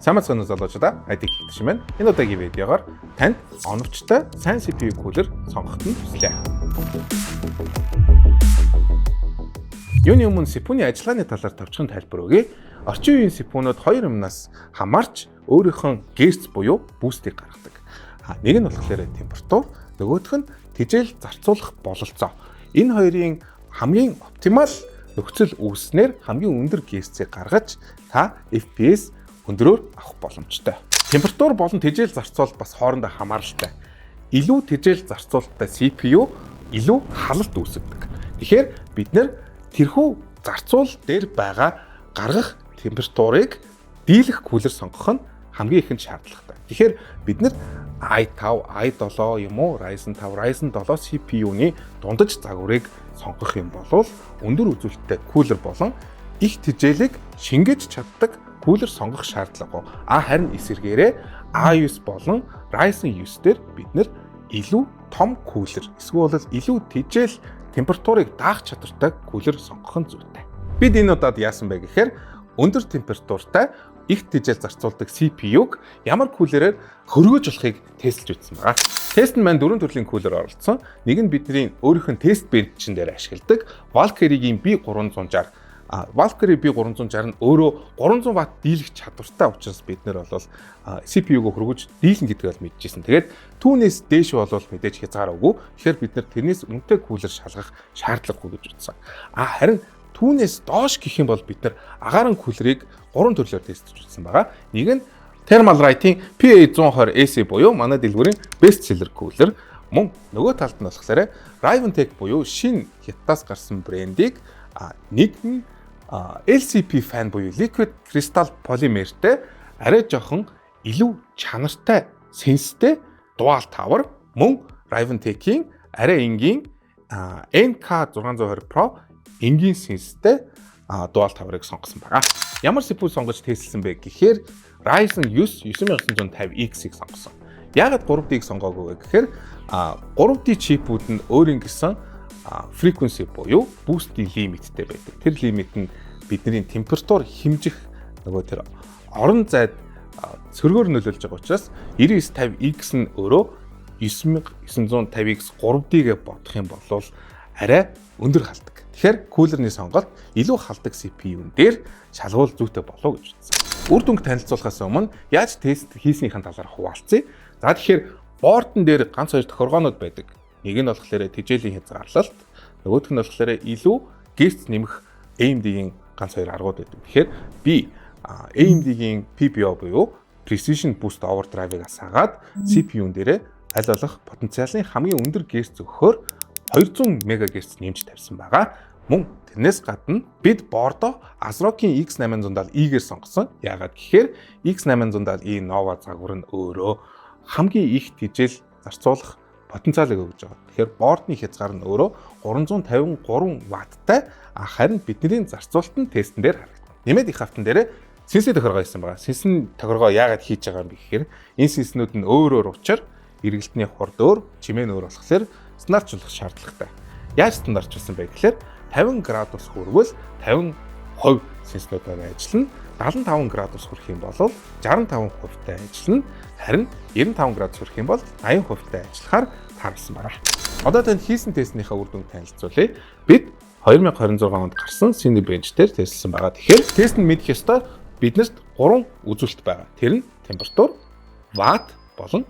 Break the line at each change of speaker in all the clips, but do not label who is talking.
Сайн мэцхан залуучуудаа IT гихтшин байна. Энэ удаагийн видеогоор танд оновчтой сайн CPU кулер сонгоход нь туслая. Юуны өмнө CPU-ний ажиллагааны талаар товчхон тайлбар өгье. Орчин үеийн CPU-нууд хоёр юмнаас хамаарч өөрийнхөө герц буюу бүүстийг гаргадаг. Нэг нь болохоор температур, нөгөөх нь тэжээл зарцуулах бололцоо. Энэ хоёрын хамгийн оптимал нөхцөл үүснээр хамгийн өндөр герцийг гаргаж та FPS өндөрөөр авах боломжтой. Температур болон тэжээл зарцуул бас хоорондоо хамааралтай. Илүү тэжээл зарцуулалттай CPU илүү халалт үүсгэдэг. Тэгэхээр бид нэр тэрхүү зарцуул дээр байгаа гаргах температурыг дийлэх кулер сонгох нь хамгийн ихэнд шаардлагатай. Тэгэхээр бид нэр i5, i7 юм уу, Ryzen 5, Ryzen 7 CPU-ний дундаж загварыг сонгох юм бол өндөр үзүүлэлттэй кулер болон их тэжээлийг шингээж чаддаг кулер сонгох шаардлага. Харин эсвэргээрээ i9 болон Ryzen 9 дээр бид нэр илүү том кулер эсвэл илүү тэжээл температурыг даах чадвартай кулер сонгох нь зүйтэй. Бид энэ удаад яасан бэ гэхээр өндөр температуртай их тэжээл зарцуулдаг CPU-г ямар кулерээр хөргөж болохыг тестэлж үзсэн байна. Тест нь маань дөрвөн төрлийн кулер оролцсон. Нэг нь бидний өөрийнх нь тест бенчэн дээр ашигладаг Valkyrie-гийн B360. Valkyrie B360 нь өөрөө 300 Вт дийлэх чадвартай учраас бид нэр бол CPU-г хөргөж дийлэн гэдгийг бол мэдчихсэн. Тэгээд түүнээс дээш бол мэдээж хязгаараагүй. Тэгэхээр бид нэр тэрнээс үнэтэй кулер шалгах шаардлагагүй гэж үзсэн. Харин түүнээс доош гэх юм бол бид нэр агаарын кулерийг 3 төрлөөр тестэж үзсэн байгаа. Нэг нь Thermalright-ийн PA120AC буюу манай дэлгүүрийн best seller кулер. Мөн нөгөө талд нь болохоор Riventech буюу шинэ хятадаас гарсан брендийг нэг нь LCP fan буюу Liquid Crystal Polymerтэй арай жоохон илүү чанартай сенстэй Dual Tower, мөн Riventech-ийн арай энгийн NK620 Pro энгийн сенстэй Dual Tower-ыг сонгосон байгаа. Ямар CPU сонгож тестэлсэн бэ гэхээр Ryzen 9 9950X-ийг сонгосон. Яагаад 3D-ийг сонгоогүй вэ гэхээр 3D чипүүд нь өөрийн гэсэн frequency буюу boosting limitтэй байдаг. Тэр лимит нь бидний температур хэмжих нөгөө тэр орон зайд цөргөөр нөлөөлж байгаа учраас 9950X нь өөрөө 9950X 3D-гээ бодох юм бол арай өндөр халдаг. Тэгэхээр кулерний сонголт илүү халдаг CPU-н дээр шалгуул зүйтэй болов гэж үзсэн. Үр дүнг танилцуулахаас өмнө яаж тест хийснийхэн талаар хуваалцъя. За тэгэхээр бордон дээр ганц хоёр тохиргоонууд байдаг. Нэг нь болохоор тэжээлийн хязгаарлалт, нөгөөх нь болохоор илүү герц нэмэх AMD-ийн ганц хоёр аргууд байдаг. Тэгэхээр би AMD-ийн PBO буюу Precision Boost Overdrive-ыг асаагаад CPU-н дээр аль болох потенциалын хамгийн өндөр герц өгөхөөр 200 МГц нэмж тавьсан байгаа. Мөн тэрнээс гадна бид бордо ASRock-ийн X870E-гээр сонгосон. Яагаад гэхээр X870E Nova загвар нь өөрөө хамгийн их тэжээл зарцуулах потенциалыг өгж байгаа. Тэгэхээр бордны хязгаар нь өөрөө 353 Вт-тай. Харин бидний зарцуулалт нь тестэн дээр харагдана. Нэмээд их хавтан дээр сенсийн тохиргоо хийсэн байгаа. Сенсийн тохиргоо яагаад хийж байгаа юм бэ гэхээр энэ сенснүүд нь өөр учир эргэлтний хурд өөр, чимээ нь өөр болохоор стандартчлах шаардлагатай. Яаж стандартчилсан бэ гэхээр 50 градус хүрвэл 50% сенснүүдээр ажиллана. 75 градус хүрэх юм бол 65%-тай ажиллана. Харин 95 градус хүрэх юм бол 80%-тай ажиллахаар таарсан байна. Одоо танд хийсэн тестнийхээ үр дүнг танилцуулъя. Бид 2026 онд гарсан Cinebench дээр тестэлсэн байгаа. Тэгэхээр тест нь мэдэх ёстой биднэрт 3 үзүүлэлт байгаа. Тэр нь температур, ватт болон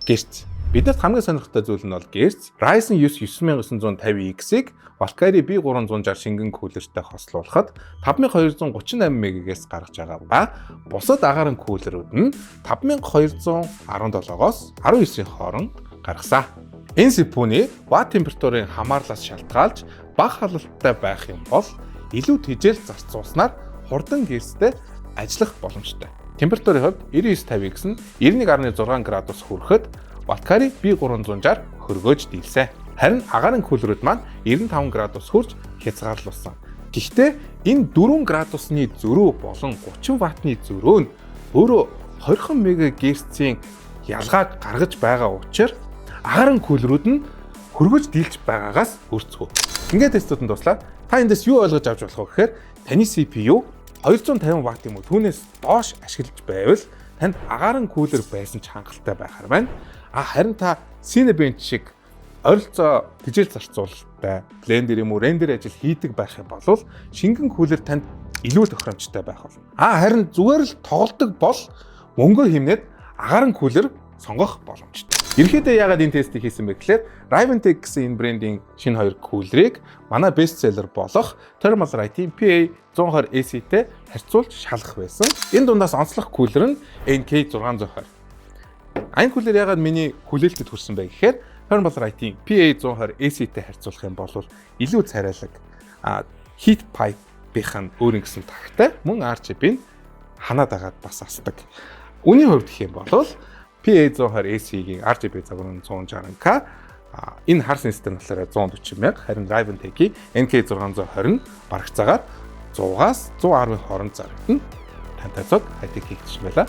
герц. Биднэрт хамгийн сонирхолтой зүйл нь бол герц. Ryzen 9 9950X-ийг Valkyrie B360 шингэн кулертэй хослуулахад 5238 МГц гаргаж байгаа ба бусад агаарын кулерүүд нь 5217-оос 19-ийн хооронд гаргасан. Энэ CPU-ний ватт температурын хамаарлаас шалтгаалж бага халалттай байх юм бол илүү тэжээл зарцуулснаар хурдан герцтэй ажиллах боломжтой. Температурын хувьд 9950X нь 91.6 градус хүрэхэд Valkyrie B360 хөргөөж дийлсэн. Харин агаарын кулерүүд маань 95 градус хүрч хязгаарлуулсан. Гэхдээ энэ 4 градусны зөрөө болон 30 Вт-ны зөрөө нь өөрөө 20 МГц-ийн ялгааг гаргаж байгаа учраас агаарын кулерүүд нь хөргөж дийлж байгаагаас өөрчлөгөө. Ингээд тестүүд нь дуслаад та эндээс юу ойлгож авч болох вэ гэхээр таны CPU 250 ватт юм уу түүнээс доош ашиглаж байвал танд агаарын кулер байсан ч хангалттай байхаар байна. Харин та Cinebench шиг ойролцоо тэжээл зарцуулалттай блендер юм уу рендер ажил хийдэг байх юм бол шингэн кулер танд илүү тохиромжтой байх болно. Харин зүгээр л тоглодог бол мөнгө хэмнээд агаарын кулер сонгох боломжтой. Ерөнхийдөө яагаад энэ тестийг хийсэн бэ гэхээр Riven-Tech гэсэн энэ брендийн шинэ хоёр кулерийг манай бестселлер болох Thermalright-ийн PA120 AC-тэй харьцуулж шалгах байсан. Энэ дундаас онцлог кулер нь NK620. Энэ кулер яагаад миний хүлээлтэд хүрсэн бэ гэхээр Thermalright-ийн PA120 AC-тэй харьцуулах юм бол илүү царайлаг heat pipe-ийн өөр ингэсэн тагтай мөн RGB-ийн ханаад агаад бас асдаг. Үүний хувьд гэх юм бол PA120 AC-ийн RGB загвар нь 160K, энэ хар систем болохоор 140 мянга, харин Riven-Tech-ийн NK620 нь бараг цагаар 100-аас 110 хооронд зарагдана. Тантай цог хайтек хийгдэж байла.